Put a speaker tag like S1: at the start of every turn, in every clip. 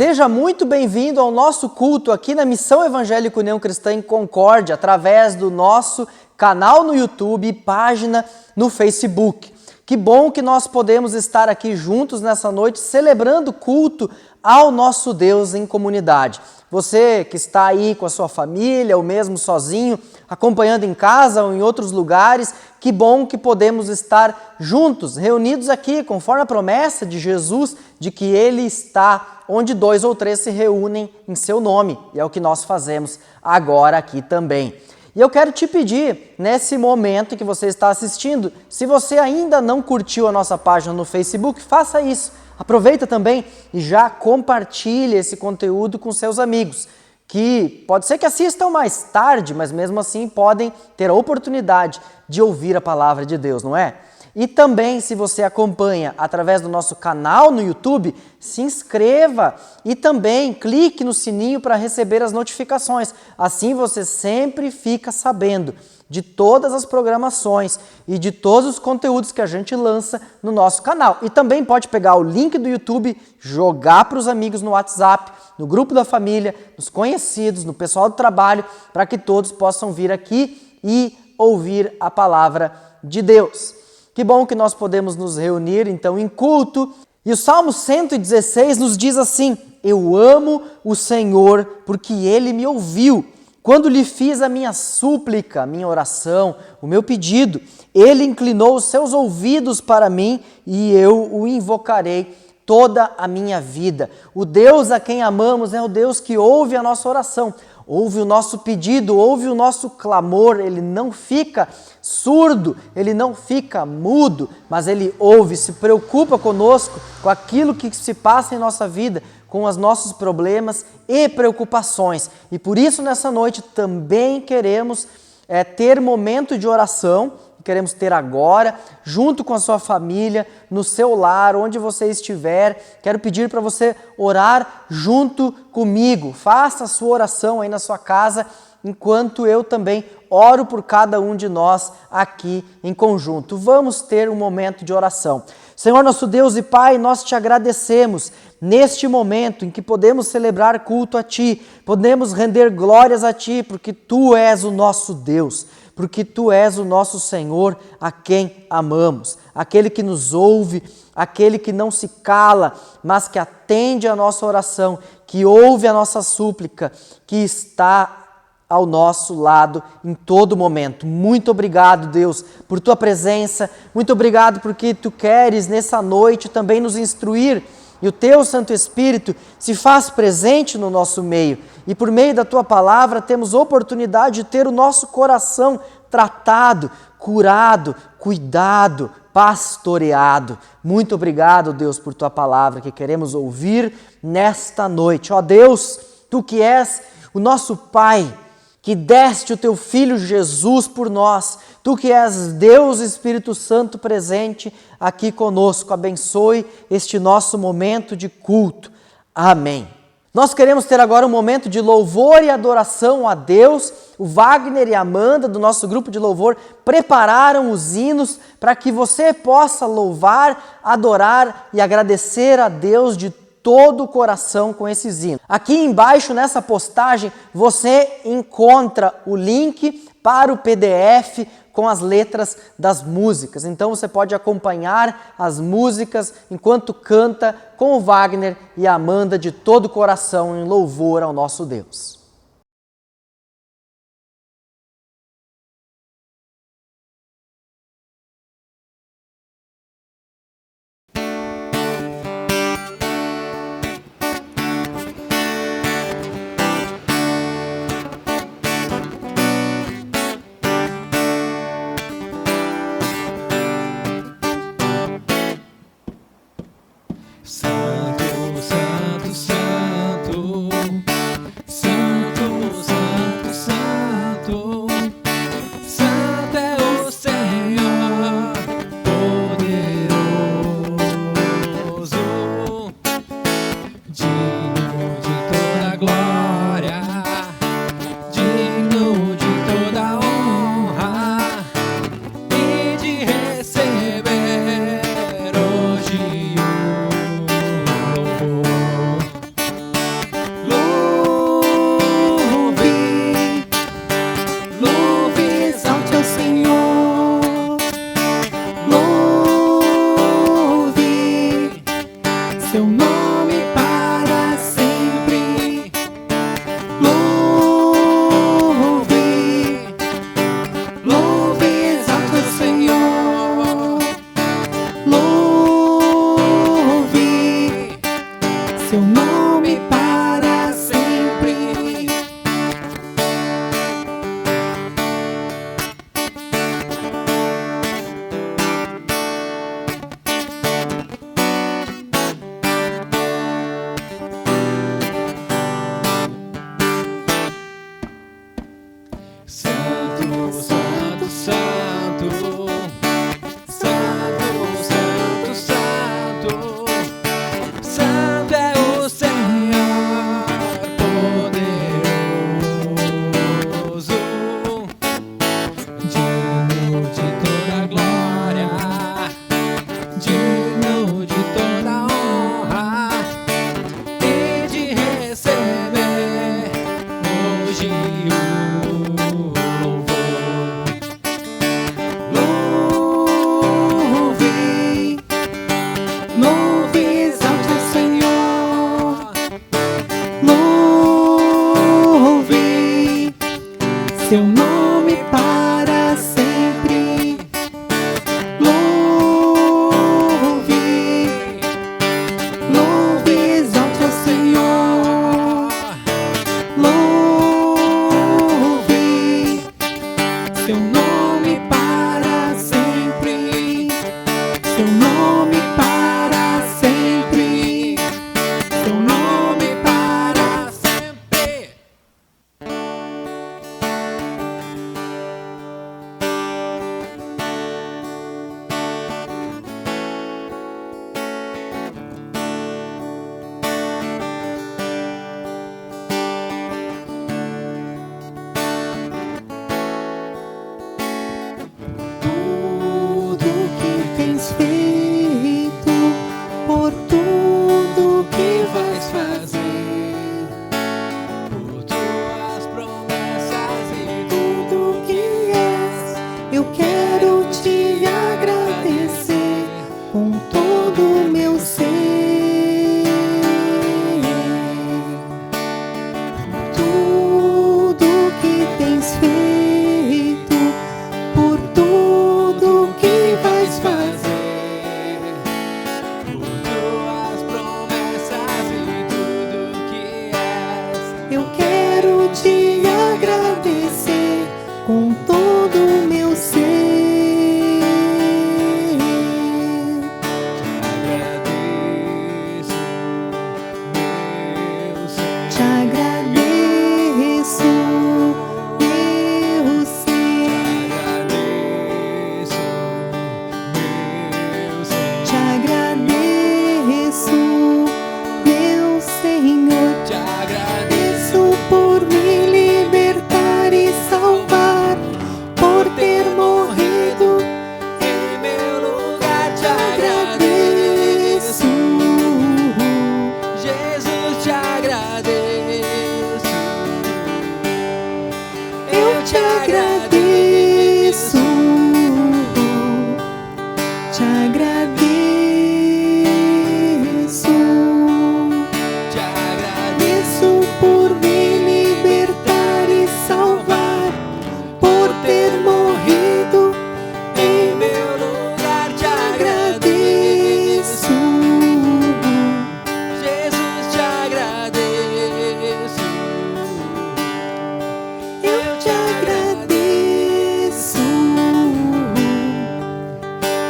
S1: Seja muito bem-vindo ao nosso culto aqui na Missão Evangélica União Cristã em Concórdia, através do nosso canal no YouTube e página no Facebook. Que bom que nós podemos estar aqui juntos nessa noite, celebrando culto ao nosso Deus em comunidade. Você que está aí com a sua família, ou mesmo sozinho, acompanhando em casa ou em outros lugares, que bom que podemos estar juntos, reunidos aqui, conforme a promessa de Jesus, de que Ele está onde 2 ou 3 se reúnem em seu nome. E é o que nós fazemos agora aqui também. E eu quero te pedir, nesse momento que você está assistindo, se você ainda não curtiu a nossa página no Facebook, faça isso. Aproveita também e já compartilhe esse conteúdo com seus amigos, que pode ser que assistam mais tarde, mas mesmo assim podem ter a oportunidade de ouvir a palavra de Deus, não é? E também, se você acompanha através do nosso canal no YouTube, se inscreva e também clique no sininho para receber as notificações. Assim você sempre fica sabendo de todas as programações e de todos os conteúdos que a gente lança no nosso canal. E também pode pegar o link do YouTube, jogar para os amigos no WhatsApp, no grupo da família, nos conhecidos, no pessoal do trabalho, para que todos possam vir aqui e ouvir a palavra de Deus. Que bom que nós podemos nos reunir, então, em culto. E o Salmo 116 nos diz assim: eu amo o Senhor porque Ele me ouviu. Quando lhe fiz a minha súplica, a minha oração, o meu pedido, Ele inclinou os seus ouvidos para mim e eu o invocarei toda a minha vida. O Deus a quem amamos é o Deus que ouve a nossa oração, ouve o nosso pedido, ouve o nosso clamor. Ele não fica surdo, Ele não fica mudo, mas Ele ouve, se preocupa conosco, com aquilo que se passa em nossa vida, com os nossos problemas e preocupações. E por isso, nessa noite, também queremos ter momento de oração, queremos ter agora, junto com a sua família, no seu lar, onde você estiver. Quero pedir para você orar junto comigo. Faça a sua oração aí na sua casa, enquanto eu também oro por cada um de nós aqui em conjunto. Vamos ter um momento de oração. Senhor, nosso Deus e Pai, nós te agradecemos neste momento em que podemos celebrar culto a Ti, podemos render glórias a Ti, porque Tu és o nosso Deus, porque Tu és o nosso Senhor a quem amamos, aquele que nos ouve, aquele que não se cala, mas que atende a nossa oração, que ouve a nossa súplica, que está ao nosso lado em todo momento. Muito obrigado, Deus, por Tua presença, muito obrigado porque Tu queres nessa noite também nos instruir, e o Teu Santo Espírito se faz presente no nosso meio, e por meio da Tua palavra temos oportunidade de ter o nosso coração tratado, curado, cuidado, pastoreado. Muito obrigado, Deus, por Tua palavra que queremos ouvir nesta noite. Ó Deus, Tu que és o nosso Pai, que deste o Teu Filho Jesus por nós, Tu que és Deus Espírito Santo presente aqui conosco, abençoe este nosso momento de culto. Amém. Nós queremos ter agora um momento de louvor e adoração a Deus. O Wagner e a Amanda, do nosso grupo de louvor, prepararam os hinos para que você possa louvar, adorar e agradecer a Deus de todo o coração com esses hinos. Aqui embaixo nessa postagem você encontra o link para o PDF com as letras das músicas. Então você pode acompanhar as músicas enquanto canta com o Wagner e a Amanda de todo o coração em louvor ao nosso Deus.
S2: Santo, Santo, Santo, Santo. por tudo que vais fazer, por tuas promessas e tudo que és. Eu quero te agradecer com todo o meu ser, por tudo que tens feito, por tudo que vais fazer, por tuas promessas e tudo que és. Eu quero te agradecer com todo o meu ser. Te agradeço, meu ser. Te agradeço, meu Senhor. Te agradeço por me libertar e salvar, por ter morrido em meu lugar. Te agradeço, Jesus, te agradeço. Eu te agradeço, te agradeço, te agradeço por me libertar e salvar, por ter morrido em meu lugar. Te agradeço, Jesus, te agradeço. Eu te agradeço,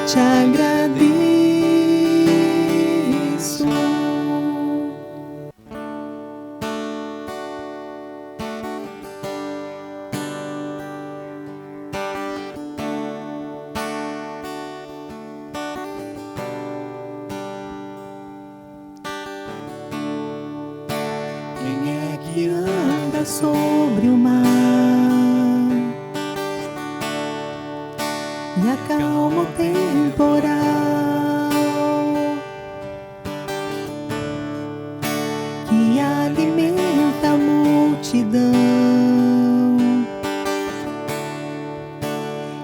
S2: te agradeço. Quem é que anda sobre o mar e acalma o temporal, que alimenta a multidão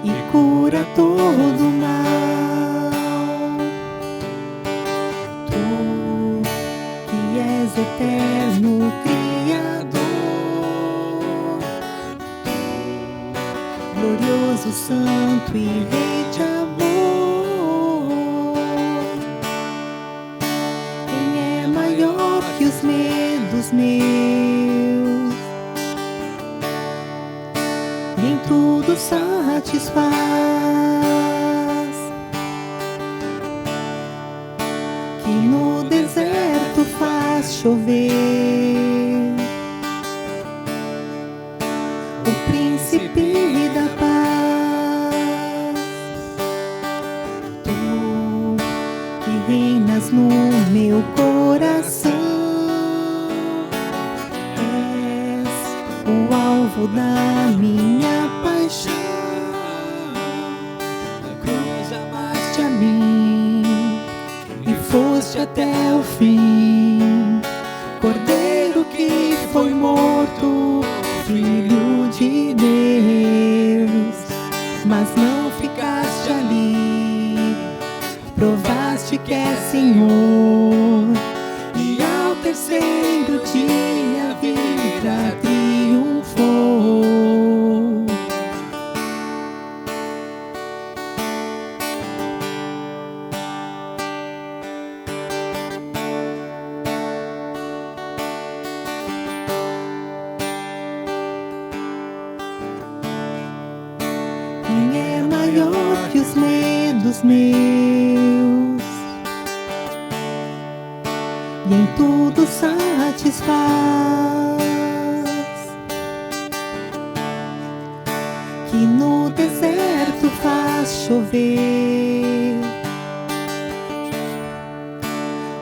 S2: e cura todo o mal? Tu que és eterno Criador, glorioso, santo e rei de amor. Quem é maior que os medos meus? E em tudo satisfaz, que no deserto faz chover. O príncipe da paz, tu que reinas no meu coração, és o alvo da minha paixão. Na cruz amaste a mim e foste até o fim, Cordeiro que foi morto, Filho de Deus. Mas não ficaste ali, provaste que é Senhor, e ao terceiro dia a vida triunfou. Quem é maior que os medos meus? E em tudo satisfaz, que no deserto faz chover.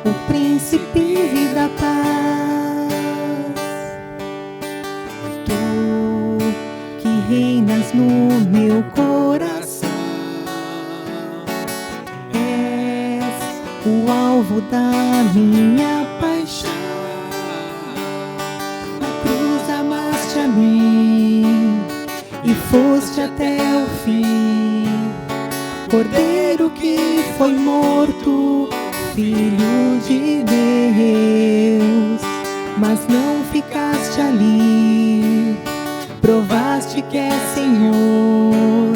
S2: O príncipe da paz, tu que reinas no meu coração, és o alvo da minha paixão. Na cruz amaste a mim e foste até o fim. Cordeiro que foi morto, Filho de Deus, mas não ficaste ali. Provaste que é Senhor,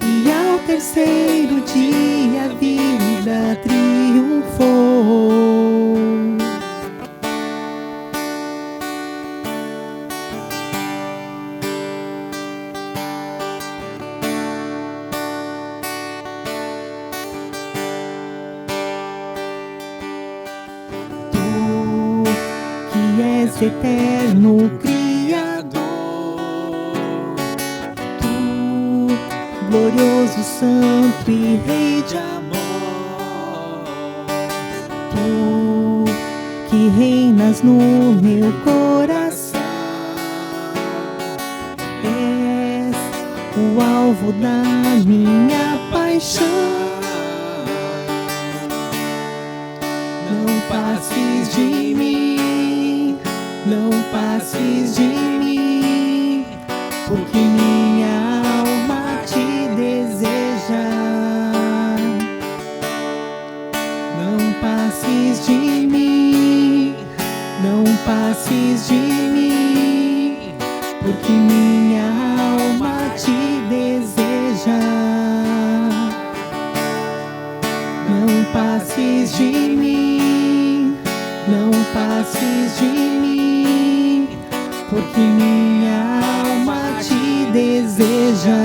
S2: e ao terceiro dia a vida triunfou. Tu que és eterno Criador, glorioso, santo e rei de amor, tu que reinas no meu coração, és o alvo da minha paixão. Não passes de mim, não passes de mim, porque minha alma te deseja. Não passes de mim, não passes de mim, porque minha alma te deseja. Não passes de mim, não passes de mim, porque minha alma te deseja.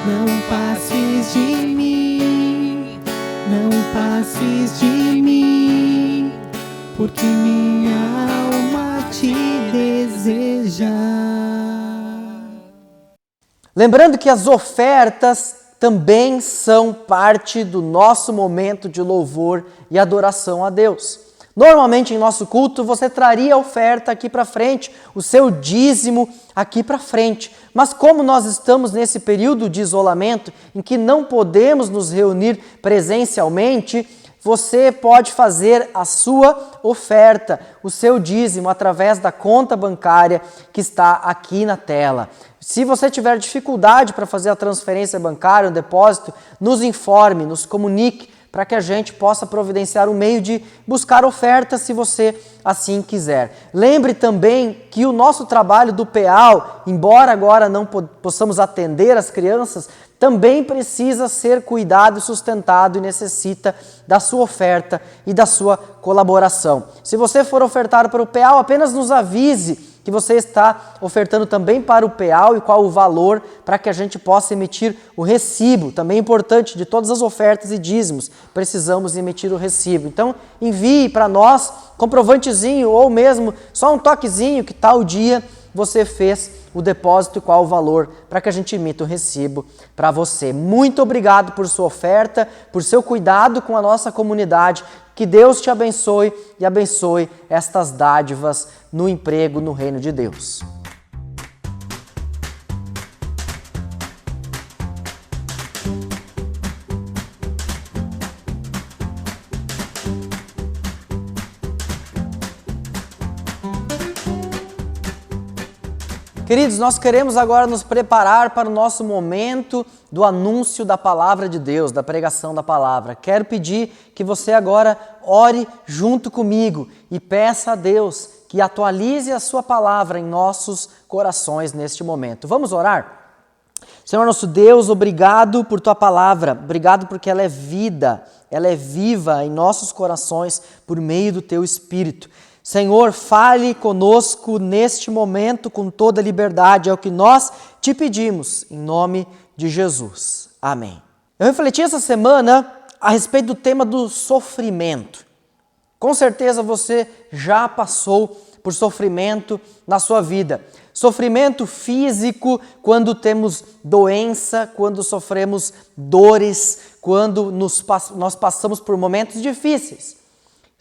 S2: Não passes de mim, não passes de mim, porque minha alma te deseja.
S1: Lembrando que as ofertas também são parte do nosso momento de louvor e adoração a Deus. Normalmente em nosso culto você traria a oferta aqui para frente, o seu dízimo aqui para frente. Mas como nós estamos nesse período de isolamento em que não podemos nos reunir presencialmente, você pode fazer a sua oferta, o seu dízimo, através da conta bancária que está aqui na tela. Se você tiver dificuldade para fazer a transferência bancária, o depósito, nos informe, nos comunique, para que a gente possa providenciar um meio de buscar ofertas, se você assim quiser. Lembre também que o nosso trabalho do PEAL, embora agora não possamos atender as crianças, também precisa ser cuidado e sustentado e necessita da sua oferta e da sua colaboração. Se você for ofertar para o PEAL, apenas nos avise que você está ofertando também para o PEAL e qual o valor, para que a gente possa emitir o recibo. Também é importante, de todas as ofertas e dízimos, precisamos emitir o recibo. Então, envie para nós comprovantezinho ou mesmo só um toquezinho que tal dia você fez o depósito e qual o valor, para que a gente emita o recibo para você. Muito obrigado por sua oferta, por seu cuidado com a nossa comunidade. Que Deus te abençoe e abençoe estas dádivas no emprego no reino de Deus. Queridos, nós queremos agora nos preparar para o nosso momento do anúncio da palavra de Deus, da pregação da palavra. Quero pedir que você agora ore junto comigo e peça a Deus que atualize a sua palavra em nossos corações neste momento. Vamos orar? Senhor nosso Deus, obrigado por tua palavra, obrigado porque ela é vida, ela é viva em nossos corações por meio do teu Espírito. Senhor, fale conosco neste momento com toda liberdade, é o que nós te pedimos, em nome de Jesus. Amém. Eu refleti essa semana a respeito do tema do sofrimento. Com certeza você já passou por sofrimento na sua vida. Sofrimento físico, quando temos doença, quando sofremos dores, quando nós passamos por momentos difíceis.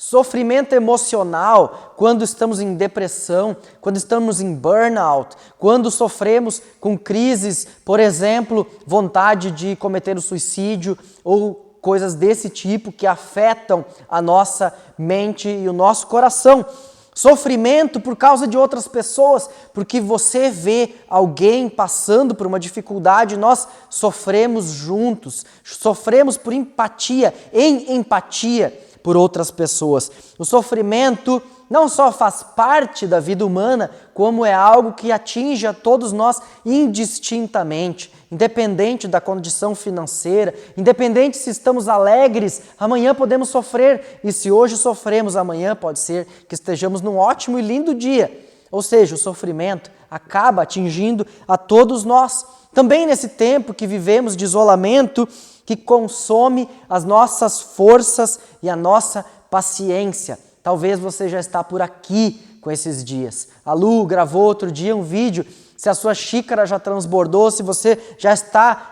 S1: Sofrimento emocional, quando estamos em depressão, quando estamos em burnout, quando sofremos com crises, por exemplo, vontade de cometer o suicídio ou coisas desse tipo que afetam a nossa mente e o nosso coração. Sofrimento por causa de outras pessoas, porque você vê alguém passando por uma dificuldade, nós sofremos juntos, sofremos por empatia, em empatia por outras pessoas. O sofrimento não só faz parte da vida humana, como é algo que atinge a todos nós indistintamente, independente da condição financeira, independente se estamos alegres, amanhã podemos sofrer, e se hoje sofremos, amanhã pode ser que estejamos num ótimo e lindo dia. Ou seja, o sofrimento acaba atingindo a todos nós. Também nesse tempo que vivemos de isolamento, que consome as nossas forças e a nossa paciência. Talvez você já está por aqui com esses dias. A Lu gravou outro dia um vídeo, se a sua xícara já transbordou, se você já está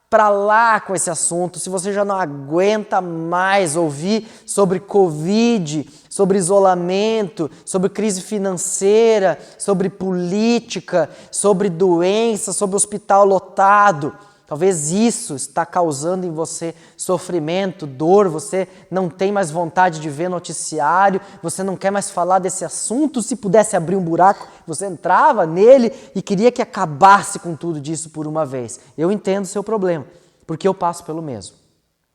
S1: para lá com esse assunto, se você já não aguenta mais ouvir sobre Covid, sobre isolamento, sobre crise financeira, sobre política, sobre doença, sobre hospital lotado. Talvez isso está causando em você sofrimento, dor, você não tem mais vontade de ver noticiário, você não quer mais falar desse assunto. Se pudesse abrir um buraco, você entrava nele e queria que acabasse com tudo disso por uma vez. Eu entendo o seu problema, porque eu passo pelo mesmo,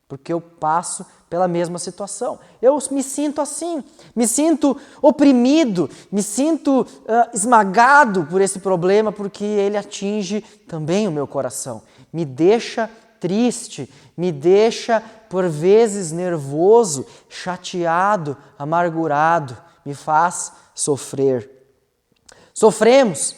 S1: porque eu passo pela mesma situação. Eu me sinto assim, me sinto oprimido, me sinto esmagado por esse problema, porque ele atinge também o meu coração. Me deixa triste, me deixa por vezes nervoso, chateado, amargurado, me faz sofrer. Sofremos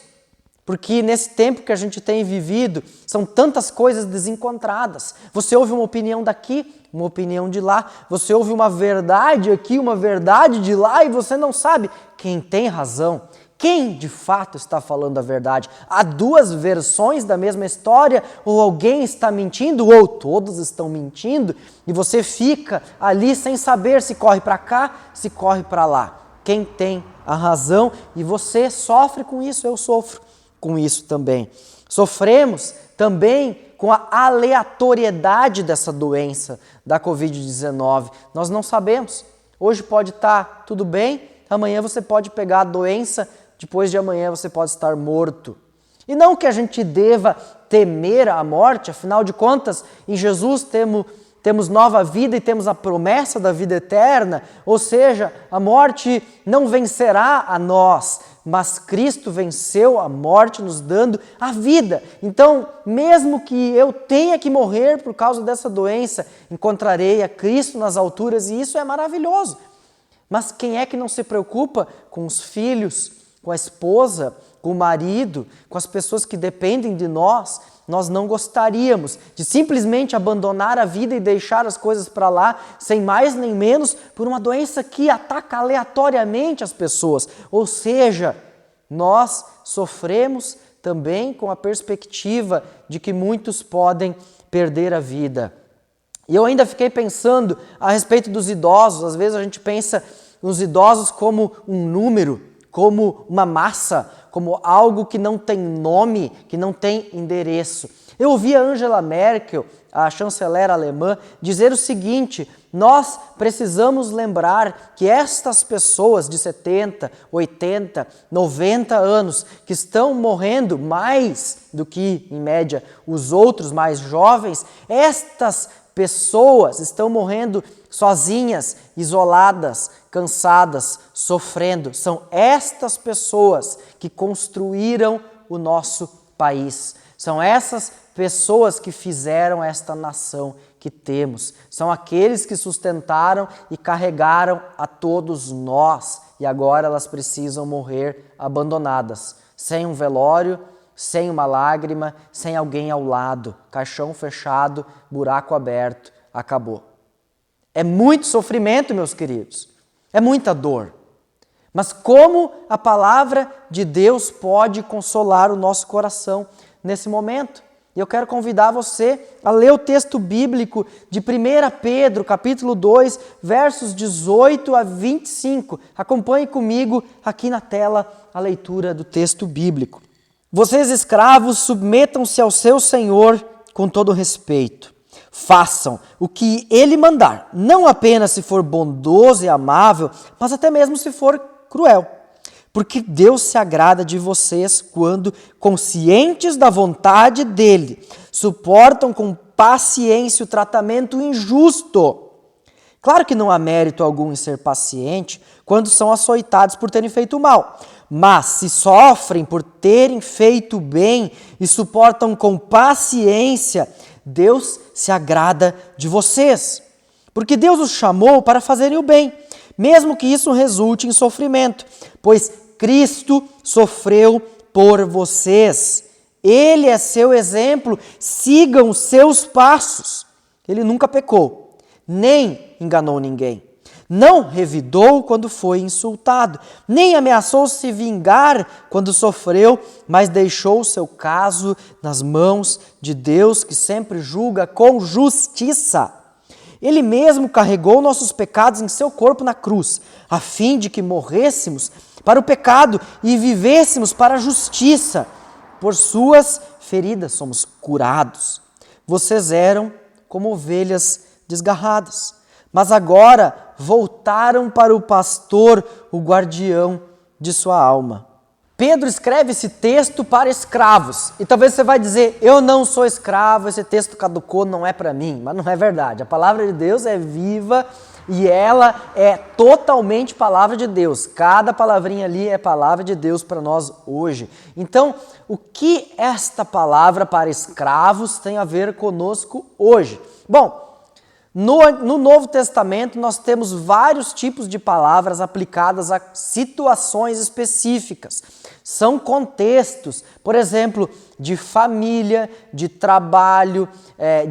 S1: porque nesse tempo que a gente tem vivido, são tantas coisas desencontradas. Você ouve uma opinião daqui, uma opinião de lá, você ouve uma verdade aqui, uma verdade de lá, e você não sabe quem tem razão. Quem de fato está falando a verdade? Há duas versões da mesma história, ou alguém está mentindo, ou todos estão mentindo, e você fica ali sem saber se corre para cá, se corre para lá. Quem tem a razão? E você sofre com isso, eu sofro com isso também. Sofremos também com a aleatoriedade dessa doença da Covid-19. Nós não sabemos. Hoje pode estar tudo bem, amanhã você pode pegar a doença, depois de amanhã você pode estar morto. E não que a gente deva temer a morte, afinal de contas, em Jesus temos nova vida e temos a promessa da vida eterna, ou seja, a morte não vencerá a nós, mas Cristo venceu a morte nos dando a vida. Então, mesmo que eu tenha que morrer por causa dessa doença, encontrarei a Cristo nas alturas e isso é maravilhoso. Mas quem é que não se preocupa com os filhos, com a esposa, com o marido, com as pessoas que dependem de nós? Nós não gostaríamos de simplesmente abandonar a vida e deixar as coisas para lá, sem mais nem menos, por uma doença que ataca aleatoriamente as pessoas. Ou seja, nós sofremos também com a perspectiva de que muitos podem perder a vida. E eu ainda fiquei pensando a respeito dos idosos. Às vezes a gente pensa nos idosos como um número, como uma massa, como algo que não tem nome, que não tem endereço. Eu ouvi a Angela Merkel, a chanceler alemã, dizer o seguinte: nós precisamos lembrar que estas pessoas de 70, 80, 90 anos que estão morrendo mais do que, em média, os outros mais jovens, estas pessoas estão morrendo sozinhas, isoladas, cansadas, sofrendo. São estas pessoas que construíram o nosso país. São essas pessoas que fizeram esta nação que temos. São aqueles que sustentaram e carregaram a todos nós. E agora elas precisam morrer abandonadas, sem um velório, sem uma lágrima, sem alguém ao lado, caixão fechado, buraco aberto, acabou. É muito sofrimento, meus queridos, é muita dor. Mas como a palavra de Deus pode consolar o nosso coração nesse momento? E eu quero convidar você a ler o texto bíblico de 1 Pedro, capítulo 2, versos 18 a 25. Acompanhe comigo aqui na tela a leitura do texto bíblico. Vocês, escravos, submetam-se ao seu Senhor com todo respeito. Façam o que ele mandar, não apenas se for bondoso e amável, mas até mesmo se for cruel. Porque Deus se agrada de vocês quando, conscientes da vontade dele, suportam com paciência o tratamento injusto. Claro que não há mérito algum em ser paciente quando são açoitados por terem feito mal, mas se sofrem por terem feito bem e suportam com paciência, Deus se agrada de vocês. Porque Deus os chamou para fazerem o bem, mesmo que isso resulte em sofrimento, pois Cristo sofreu por vocês. Ele é seu exemplo, sigam seus passos. Ele nunca pecou, nem enganou ninguém. Não revidou quando foi insultado, nem ameaçou se vingar quando sofreu, mas deixou o seu caso nas mãos de Deus, que sempre julga com justiça. Ele mesmo carregou nossos pecados em seu corpo na cruz, a fim de que morrêssemos para o pecado e vivêssemos para a justiça. Por suas feridas somos curados. Vocês eram como ovelhas desgarradas, mas agora voltaram para o pastor, o guardião de sua alma. Pedro escreve esse texto para escravos. E talvez você vai dizer, eu não sou escravo, esse texto caducou, não é para mim. Mas não é verdade. A palavra de Deus é viva e ela é totalmente palavra de Deus. Cada palavrinha ali é palavra de Deus para nós hoje. Então, o que esta palavra para escravos tem a ver conosco hoje? Bom, no Novo Testamento nós temos vários tipos de palavras aplicadas a situações específicas. São contextos, por exemplo, de família, de trabalho,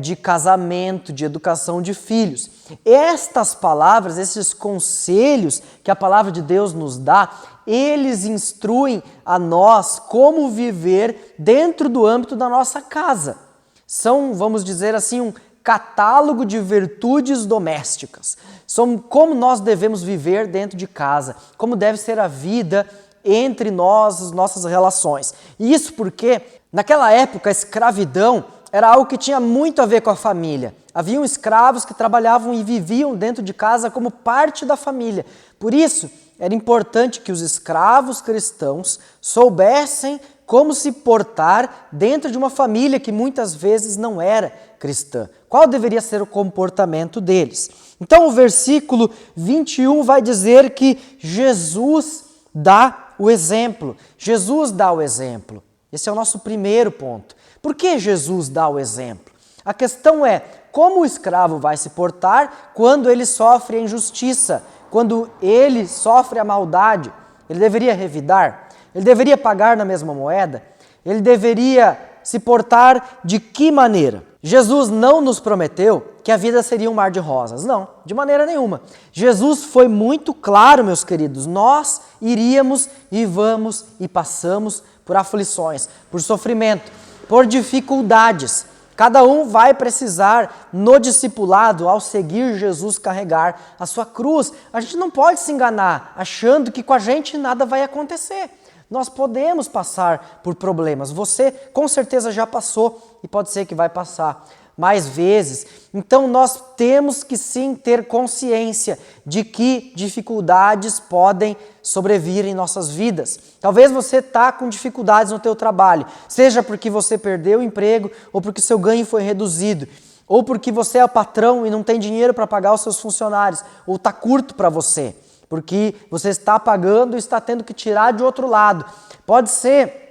S1: de casamento, de educação de filhos. Estas palavras, esses conselhos que a palavra de Deus nos dá, eles instruem a nós como viver dentro do âmbito da nossa casa. São, vamos dizer assim, um catálogo de virtudes domésticas. São como nós devemos viver dentro de casa, como deve ser a vida entre nós, as nossas relações. E isso porque, naquela época, a escravidão era algo que tinha muito a ver com a família. Haviam escravos que trabalhavam e viviam dentro de casa como parte da família. Por isso, era importante que os escravos cristãos soubessem como se portar dentro de uma família que muitas vezes não era cristã. Qual deveria ser o comportamento deles? Então o versículo 21 vai dizer que Jesus dá o exemplo. Jesus dá o exemplo. Esse é o nosso primeiro ponto. Por que Jesus dá o exemplo? A questão é como o escravo vai se portar quando ele sofre a injustiça, quando ele sofre a maldade. Ele deveria revidar? Ele deveria pagar na mesma moeda? Ele deveria se portar de que maneira? Jesus não nos prometeu que a vida seria um mar de rosas. Não, de maneira nenhuma. Jesus foi muito claro, meus queridos. Nós iríamos e vamos e passamos por aflições, por sofrimento, por dificuldades. Cada um vai precisar, no discipulado, ao seguir Jesus, carregar a sua cruz. A gente não pode se enganar achando que com a gente nada vai acontecer. Nós podemos passar por problemas. Você com certeza já passou e pode ser que vai passar mais vezes. Então nós temos que sim ter consciência de que dificuldades podem sobrevir em nossas vidas. Talvez você está com dificuldades no teu trabalho, seja porque você perdeu o emprego ou porque seu ganho foi reduzido, ou porque você é o patrão e não tem dinheiro para pagar os seus funcionários, ou está curto para você. Porque você está pagando e está tendo que tirar de outro lado. Pode ser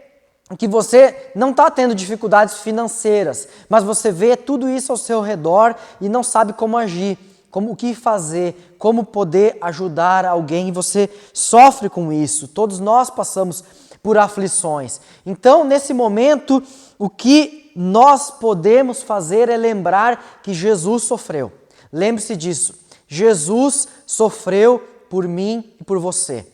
S1: que você não está tendo dificuldades financeiras, mas você vê tudo isso ao seu redor e não sabe como agir, o que fazer, como poder ajudar alguém, e você sofre com isso. Todos nós passamos por aflições. Então, nesse momento, o que nós podemos fazer é lembrar que Jesus sofreu. Lembre-se disso. Jesus sofreu por mim e por você.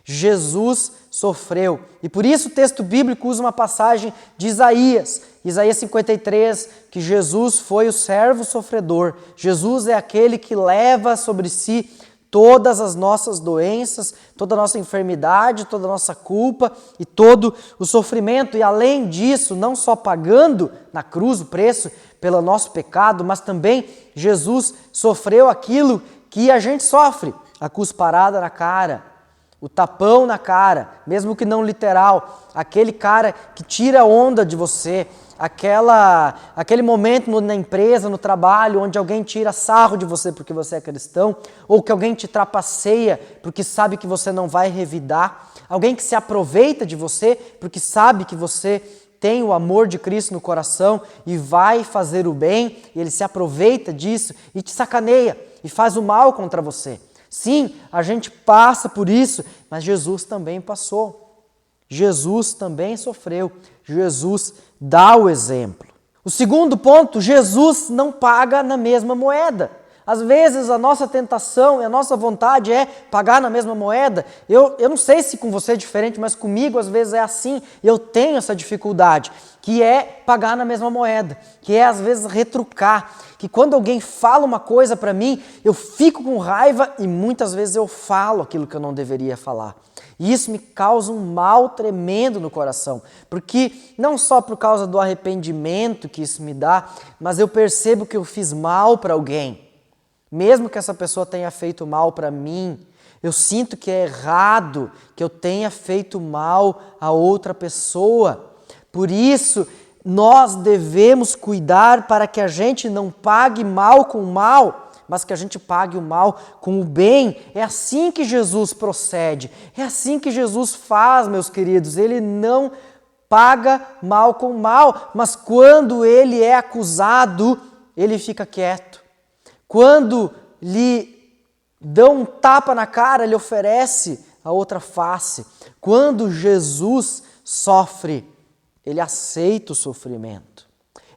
S1: Jesus sofreu. E por isso o texto bíblico usa uma passagem de Isaías 53, que Jesus foi o servo sofredor. Jesus é aquele que leva sobre si todas as nossas doenças, toda a nossa enfermidade, toda a nossa culpa e todo o sofrimento. E além disso, não só pagando na cruz o preço pelo nosso pecado, mas também Jesus sofreu aquilo que a gente sofre, a cusparada na cara, o tapão na cara, mesmo que não literal, aquele cara que tira onda de você, aquele momento na empresa, no trabalho, onde alguém tira sarro de você porque você é cristão, ou que alguém te trapaceia porque sabe que você não vai revidar, alguém que se aproveita de você porque sabe que você tem o amor de Cristo no coração e vai fazer o bem, e ele se aproveita disso e te sacaneia e faz o mal contra você. Sim, a gente passa por isso, mas Jesus também passou. Jesus também sofreu. Jesus dá o exemplo. O segundo ponto, Jesus não paga na mesma moeda. Às vezes a nossa tentação e a nossa vontade é pagar na mesma moeda. Eu não sei se com você é diferente, mas comigo às vezes é assim. Eu tenho essa dificuldade, que é pagar na mesma moeda, que é às vezes retrucar. Que quando alguém fala uma coisa para mim, eu fico com raiva e muitas vezes eu falo aquilo que eu não deveria falar. E isso me causa um mal tremendo no coração, porque não só por causa do arrependimento que isso me dá, mas eu percebo que eu fiz mal para alguém. Mesmo que essa pessoa tenha feito mal para mim, eu sinto que é errado que eu tenha feito mal a outra pessoa. Por isso, nós devemos cuidar para que a gente não pague mal com mal, mas que a gente pague o mal com o bem. É assim que Jesus procede, é assim que Jesus faz, meus queridos. Ele não paga mal com mal, mas quando ele é acusado, ele fica quieto. Quando lhe dão um tapa na cara, ele oferece a outra face. Quando Jesus sofre, ele aceita o sofrimento.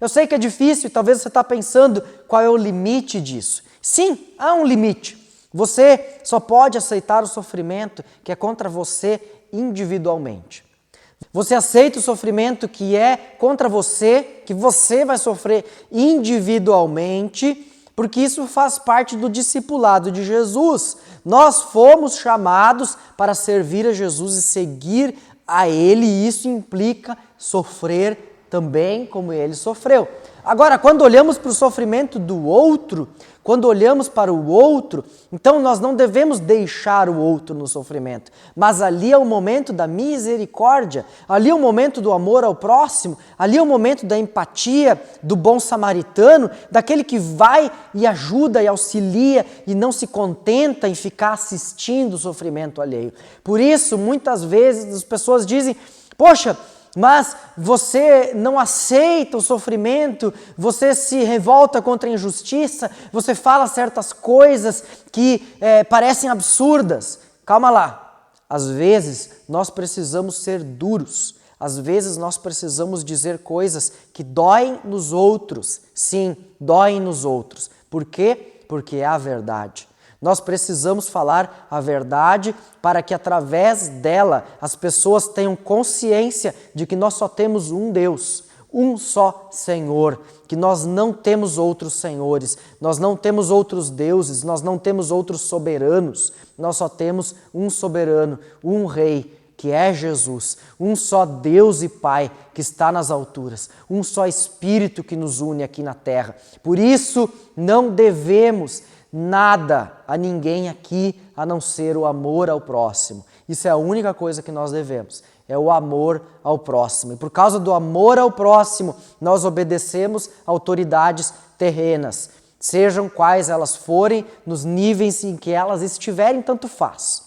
S1: Eu sei que é difícil, talvez você está pensando qual é o limite disso. Sim, há um limite. Você só pode aceitar o sofrimento que é contra você individualmente. Você aceita o sofrimento que é contra você, que você vai sofrer individualmente, porque isso faz parte do discipulado de Jesus. Nós fomos chamados para servir a Jesus e seguir a Ele, e isso implica sofrer também como Ele sofreu. Agora, quando olhamos para o sofrimento do outro, quando olhamos para o outro, então nós não devemos deixar o outro no sofrimento, mas ali é o momento da misericórdia, ali é o momento do amor ao próximo, ali é o momento da empatia, do bom samaritano, daquele que vai e ajuda e auxilia e não se contenta em ficar assistindo o sofrimento alheio. Por isso, muitas vezes as pessoas dizem, poxa, mas você não aceita o sofrimento, você se revolta contra a injustiça, você fala certas coisas que parecem absurdas. Calma lá, às vezes nós precisamos ser duros, às vezes nós precisamos dizer coisas que doem nos outros. Sim, doem nos outros. Por quê? Porque é a verdade. Nós precisamos falar a verdade para que através dela as pessoas tenham consciência de que nós só temos um Deus, um só Senhor, que nós não temos outros senhores, nós não temos outros deuses, nós não temos outros soberanos, nós só temos um soberano, um rei, que é Jesus, um só Deus e Pai que está nas alturas, um só Espírito que nos une aqui na terra. Por isso, não devemos nada a ninguém aqui a não ser o amor ao próximo. Isso é a única coisa que nós devemos, é o amor ao próximo. E por causa do amor ao próximo, nós obedecemos autoridades terrenas, sejam quais elas forem, nos níveis em que elas estiverem, tanto faz.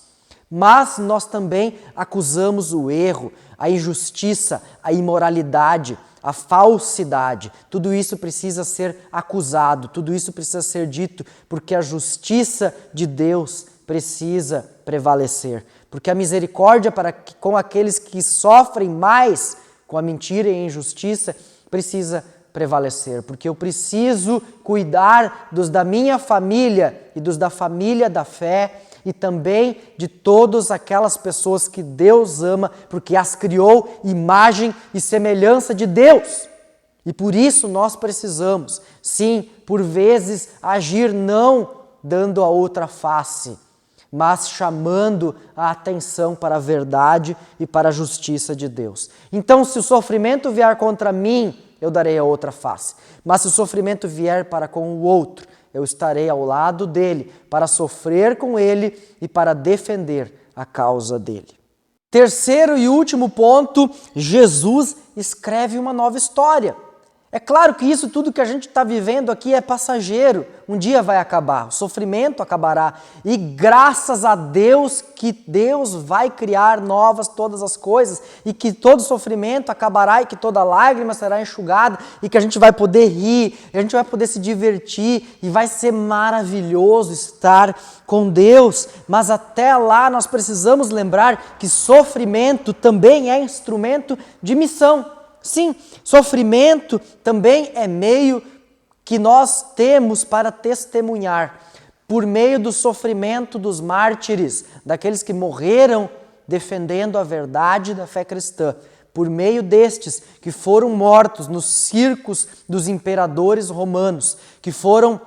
S1: Mas nós também acusamos o erro, a injustiça, a imoralidade, a falsidade. Tudo isso precisa ser acusado, tudo isso precisa ser dito, porque a justiça de Deus precisa prevalecer. Porque a misericórdia com aqueles que sofrem mais com a mentira e a injustiça precisa prevalecer. Porque eu preciso cuidar dos da minha família e dos da família da fé, e também de todas aquelas pessoas que Deus ama, porque as criou imagem e semelhança de Deus. E por isso nós precisamos, sim, por vezes, agir não dando a outra face, mas chamando a atenção para a verdade e para a justiça de Deus. Então, se o sofrimento vier contra mim, eu darei a outra face. Mas se o sofrimento vier para com o outro, eu estarei ao lado dele para sofrer com ele e para defender a causa dele. Terceiro e último ponto, Jesus escreve uma nova história. É claro que isso tudo que a gente está vivendo aqui é passageiro, um dia vai acabar, o sofrimento acabará e graças a Deus que Deus vai criar novas todas as coisas e que todo sofrimento acabará e que toda lágrima será enxugada e que a gente vai poder rir, a gente vai poder se divertir e vai ser maravilhoso estar com Deus, mas até lá nós precisamos lembrar que sofrimento também é instrumento de missão. Sim, sofrimento também é meio que nós temos para testemunhar. Por meio do sofrimento dos mártires, daqueles que morreram defendendo a verdade da fé cristã. Por meio destes que foram mortos nos circos dos imperadores romanos, que foram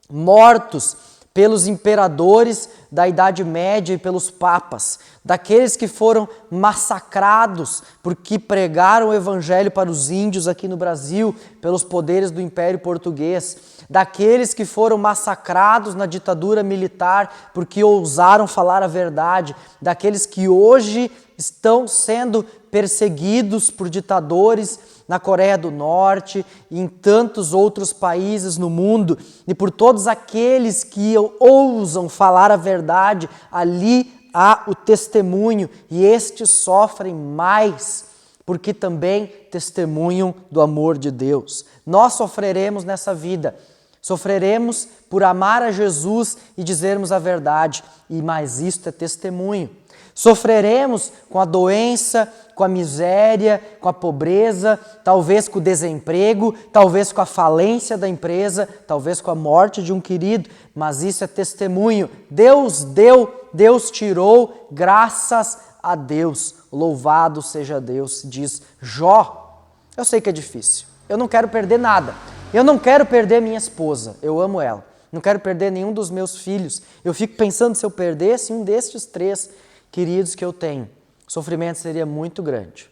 S1: mortos pelos imperadores da Idade Média e pelos papas, daqueles que foram massacrados porque pregaram o evangelho para os índios aqui no Brasil, pelos poderes do Império Português, daqueles que foram massacrados na ditadura militar porque ousaram falar a verdade, daqueles que hoje estão sendo perseguidos por ditadores na Coreia do Norte e em tantos outros países no mundo, e por todos aqueles que ousam falar a verdade, ali há o testemunho, e estes sofrem mais, porque também testemunham do amor de Deus. Nós sofreremos nessa vida, sofreremos por amar a Jesus e dizermos a verdade, e mais isto é testemunho. Sofreremos com a doença, com a miséria, com a pobreza, talvez com o desemprego, talvez com a falência da empresa, talvez com a morte de um querido, mas isso é testemunho. Deus deu, Deus tirou, graças a Deus. Louvado seja Deus, diz Jó. Eu sei que é difícil, eu não quero perder nada. Eu não quero perder minha esposa, eu amo ela. Não quero perder nenhum dos meus filhos. Eu fico pensando, se eu perdesse um destes 3 queridos que eu tenho, o sofrimento seria muito grande.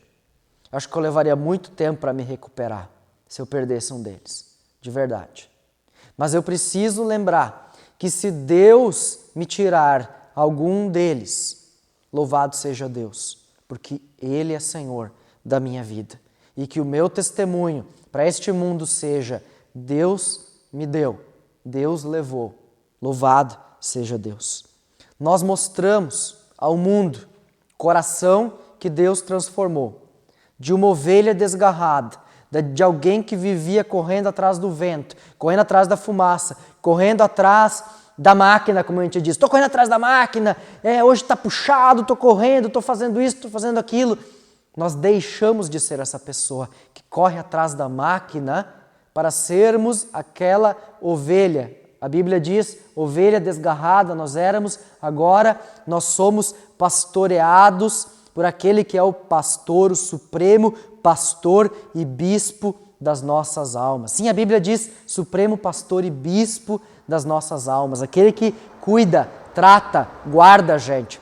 S1: Acho que eu levaria muito tempo para me recuperar se eu perdesse um deles, de verdade. Mas eu preciso lembrar que se Deus me tirar algum deles, louvado seja Deus, porque Ele é Senhor da minha vida. E que o meu testemunho para este mundo seja: Deus me deu, Deus levou, louvado seja Deus. Nós mostramos ao mundo coração que Deus transformou, de uma ovelha desgarrada, de alguém que vivia correndo atrás do vento, correndo atrás da fumaça, correndo atrás da máquina, como a gente diz. Estou correndo atrás da máquina, hoje está puxado, estou correndo, estou fazendo isso, estou fazendo aquilo. Nós deixamos de ser essa pessoa que corre atrás da máquina para sermos aquela ovelha. A Bíblia diz, ovelha desgarrada nós éramos, agora nós somos pastoreados por aquele que é o pastor, o supremo pastor e bispo das nossas almas. Sim, a Bíblia diz supremo pastor e bispo das nossas almas, aquele que cuida, trata, guarda a gente.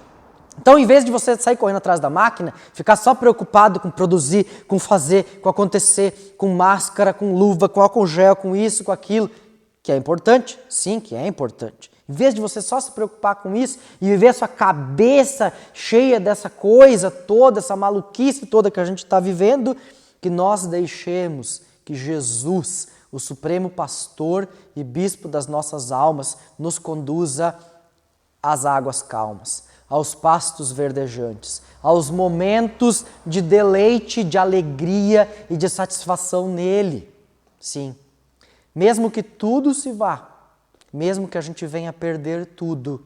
S1: Então, em vez de você sair correndo atrás da máquina, ficar só preocupado com produzir, com fazer, com acontecer, com máscara, com luva, com álcool gel, com isso, com aquilo, que é importante, sim, que é importante. Em vez de você só se preocupar com isso e viver a sua cabeça cheia dessa coisa toda, essa maluquice toda que a gente está vivendo, que nós deixemos que Jesus, o supremo pastor e bispo das nossas almas, nos conduza às águas calmas, aos pastos verdejantes, aos momentos de deleite, de alegria e de satisfação nele. Sim. Mesmo que tudo se vá, mesmo que a gente venha a perder tudo,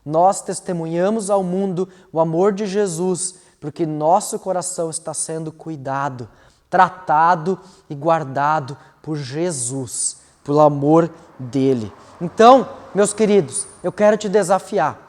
S1: nós testemunhamos ao mundo o amor de Jesus, porque nosso coração está sendo cuidado, tratado e guardado por Jesus, pelo amor dele. Então, meus queridos, eu quero te desafiar.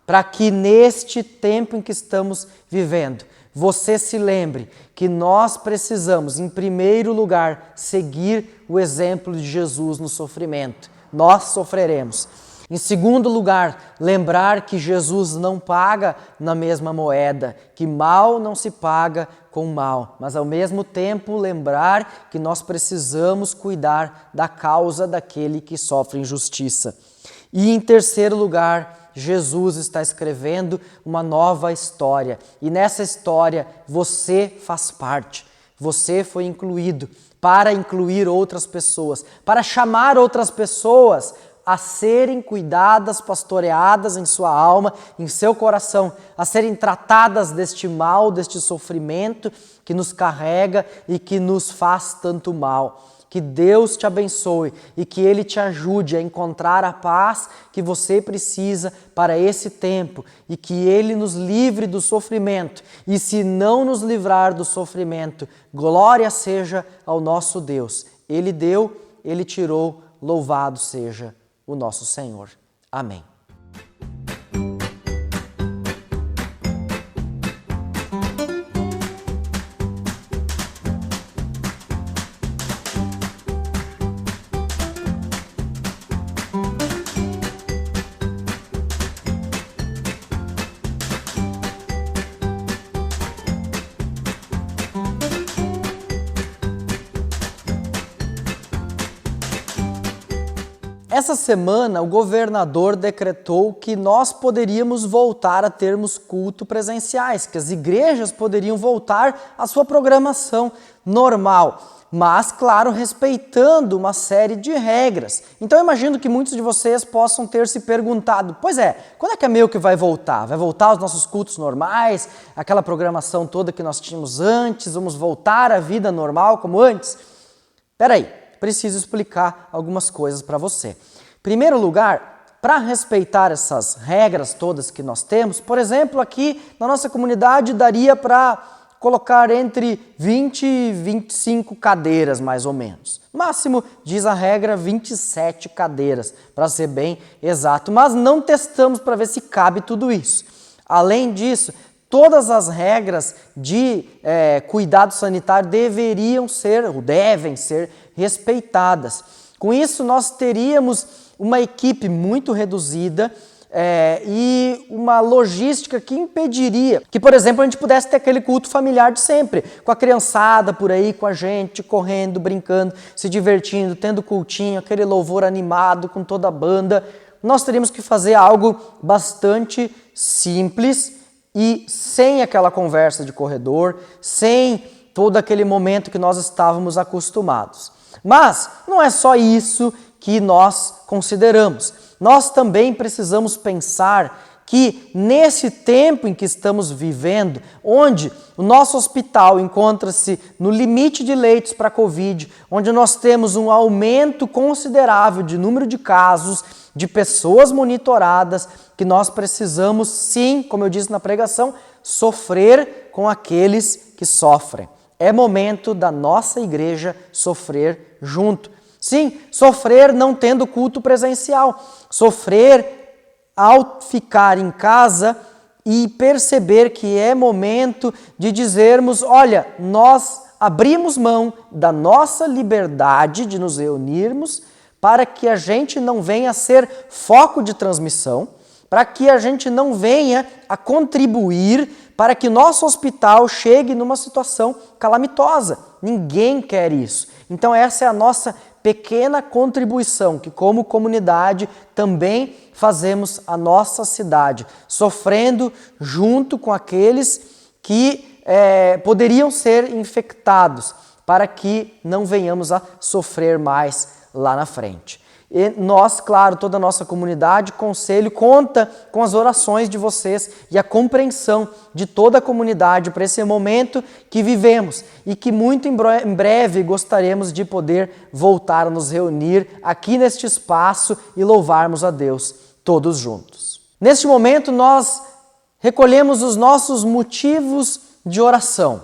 S1: para que neste tempo em que estamos vivendo, você se lembre que nós precisamos, em primeiro lugar, seguir o exemplo de Jesus no sofrimento. Nós sofreremos. Em segundo lugar, lembrar que Jesus não paga na mesma moeda, que mal não se paga com mal, mas ao mesmo tempo lembrar que nós precisamos cuidar da causa daquele que sofre injustiça. E em terceiro lugar, Jesus está escrevendo uma nova história e nessa história você faz parte, você foi incluído para incluir outras pessoas, para chamar outras pessoas a serem cuidadas, pastoreadas em sua alma, em seu coração, a serem tratadas deste mal, deste sofrimento que nos carrega e que nos faz tanto mal. Que Deus te abençoe e que Ele te ajude a encontrar a paz que você precisa para esse tempo e que Ele nos livre do sofrimento. E se não nos livrar do sofrimento, glória seja ao nosso Deus. Ele deu, Ele tirou, louvado seja o nosso Senhor. Amém. Essa semana, o governador decretou que nós poderíamos voltar a termos culto presenciais, que as igrejas poderiam voltar à sua programação normal, mas, claro, respeitando uma série de regras. Então, eu imagino que muitos de vocês possam ter se perguntado, pois é, quando é que a Meu que vai voltar? Vai voltar aos nossos cultos normais, aquela programação toda que nós tínhamos antes, vamos voltar à vida normal como antes? Espera aí. Preciso explicar algumas coisas para você. Em primeiro lugar, para respeitar essas regras todas que nós temos, por exemplo, aqui na nossa comunidade daria para colocar entre 20 e 25 cadeiras, mais ou menos. Máximo, diz a regra, 27 cadeiras, para ser bem exato. Mas não testamos para ver se cabe tudo isso. Além disso, todas as regras de cuidado sanitário devem ser respeitadas. Com isso, nós teríamos uma equipe muito reduzida e uma logística que impediria que, por exemplo, a gente pudesse ter aquele culto familiar de sempre, com a criançada por aí, com a gente, correndo, brincando, se divertindo, tendo cultinho, aquele louvor animado com toda a banda. Nós teríamos que fazer algo bastante simples e sem aquela conversa de corredor, sem todo aquele momento que nós estávamos acostumados. Mas não é só isso que nós consideramos. Nós também precisamos pensar que nesse tempo em que estamos vivendo, onde o nosso hospital encontra-se no limite de leitos para Covid, onde nós temos um aumento considerável de número de casos, de pessoas monitoradas, que nós precisamos sim, como eu disse na pregação, sofrer com aqueles que sofrem. É momento da nossa igreja sofrer junto. Sim, sofrer não tendo culto presencial. Sofrer ao ficar em casa e perceber que é momento de dizermos, olha, nós abrimos mão da nossa liberdade de nos reunirmos para que a gente não venha a ser foco de transmissão, para que a gente não venha a contribuir para que nosso hospital chegue numa situação calamitosa. Ninguém quer isso. Então essa é a nossa pequena contribuição, que como comunidade também fazemos a nossa cidade, sofrendo junto com aqueles que poderiam ser infectados, para que não venhamos a sofrer mais lá na frente. E nós, claro, toda a nossa comunidade, conselho, conta com as orações de vocês e a compreensão de toda a comunidade para esse momento que vivemos e que muito em breve gostaríamos de poder voltar a nos reunir aqui neste espaço e louvarmos a Deus todos juntos. Neste momento nós recolhemos os nossos motivos de oração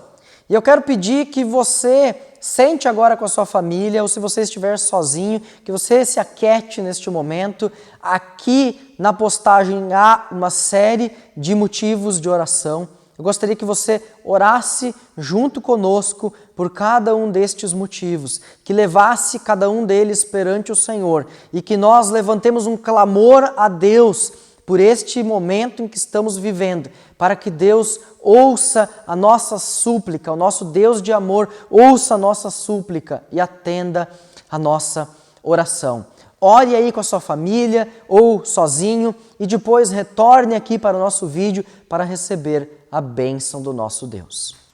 S1: e eu quero pedir que você sente agora com a sua família, ou se você estiver sozinho, que você se aquiete neste momento. Aqui na postagem há uma série de motivos de oração. Eu gostaria que você orasse junto conosco por cada um destes motivos, que levasse cada um deles perante o Senhor e que nós levantemos um clamor a Deus por este momento em que estamos vivendo, para que Deus ouça a nossa súplica, o nosso Deus de amor ouça a nossa súplica e atenda a nossa oração. Ore aí com a sua família ou sozinho e depois retorne aqui para o nosso vídeo para receber a bênção do nosso Deus.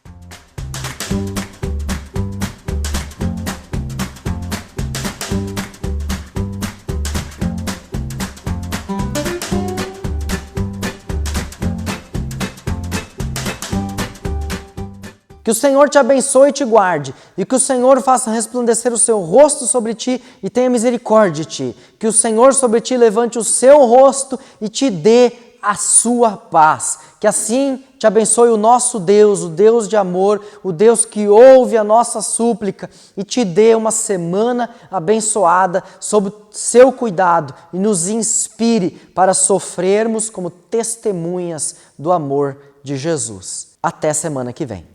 S1: Que o Senhor te abençoe e te guarde, e que o Senhor faça resplandecer o seu rosto sobre ti e tenha misericórdia de ti. Que o Senhor sobre ti levante o seu rosto e te dê a sua paz. Que assim te abençoe o nosso Deus, o Deus de amor, o Deus que ouve a nossa súplica e te dê uma semana abençoada sob seu cuidado e nos inspire para sofrermos como testemunhas do amor de Jesus. Até semana que vem.